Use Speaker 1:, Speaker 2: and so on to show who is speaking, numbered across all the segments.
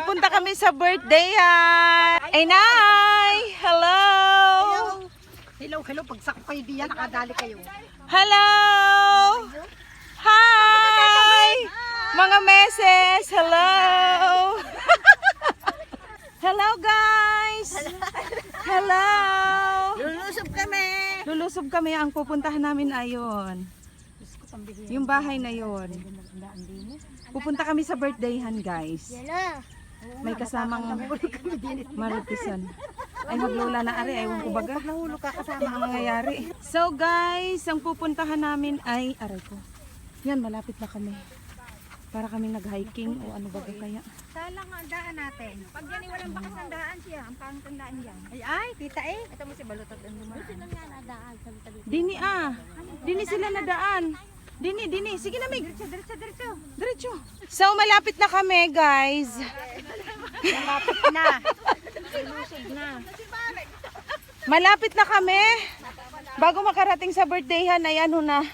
Speaker 1: pupunta kami sa birthday ay Nay! Hello!
Speaker 2: Hello, pagsakop kayo diyan, nakadali kayo.
Speaker 1: Hello! Hi! Mga meses! Hello! Hello guys! Hello!
Speaker 2: Lulusob kami.
Speaker 1: Lulusob kami. Ang pupuntahan namin ayon. Yung bahay na yon. Pupunta kami sa birthdayhan guys. May kasamang maritisan. Ay maglula na ari, aywan ko baga.
Speaker 2: Nahulog ka kasama.
Speaker 1: Ang nangyayari. So guys, ang pupuntahan namin ay, aray ko. Yan, malapit na kami. Para kami nag-hiking o ano baga kaya.
Speaker 2: Salang ang daan natin.
Speaker 3: Pag yan ay walang bakas ang daan siya, ang pangtandaan yan.
Speaker 2: Ay, tita eh.
Speaker 3: Ito mo si Balutot ang dumaan.
Speaker 1: Dini Dini sila nadaan. Dini. Sige na, Mig. Diretso. So, malapit na kami, guys.
Speaker 2: Malapit na. Lulusog na.
Speaker 1: Malapit na kami. Bago makarating sa birthdayhan, ayan ho na.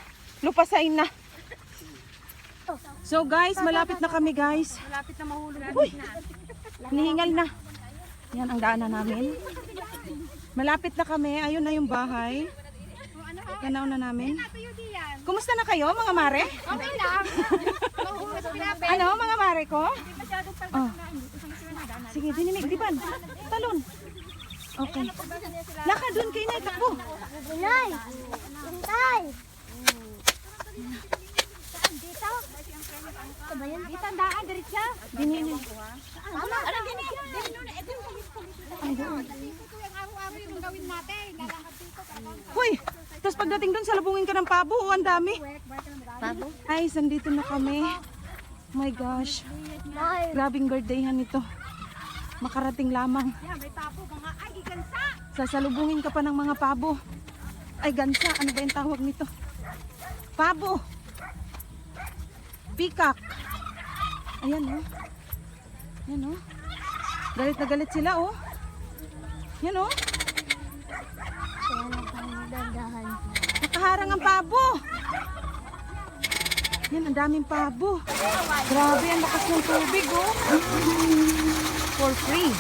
Speaker 1: Lupasain na. So, guys, malapit na kami, guys.
Speaker 2: Malapit na mahulog.
Speaker 1: Uy! Nihingal na. Yan ang daanan namin. Malapit na kami. Ayun na yung bahay. Tanaw na namin. Kumusta na kayo, mga mare?
Speaker 3: Okay lang. Mahuhulog sa pinapin.
Speaker 1: Ano, mga mare ko?
Speaker 3: Masyadong
Speaker 1: Oh. Sige, dinimig, diban. Talon. Okay. Laka doon kayo na itakbo.
Speaker 3: Nay! Hintay! Dito? Ito ba yan? Dito ang daan, diretso.
Speaker 1: Dini.
Speaker 3: Tama. Ano din eh?
Speaker 1: Ay, doon.
Speaker 3: Ito yung araw-araw yung gawin natin. Lalakad dito.
Speaker 1: Hoy! Tapos pagdating doon, salubungin ka ng pabo. Oh, ang dami.
Speaker 2: Pabo?
Speaker 1: Ay, sandito na kami. Oh my gosh. Grabing birthdayhan ito. Makarating lamang.
Speaker 3: Yan, may tapo. Mga ay, ikansa.
Speaker 1: Sasalubungin ka pa ng mga pabo. Ay, gansa. Ano ba yung tawag nito? Pabo. Peacock. Ayan, oh. Ayan, oh. Galit na galit sila, oh. Yan, oh. Nakaharang ang pabo. Yan, ang daming pabo. Grabe, ang lakas ng tubig, oh. For free.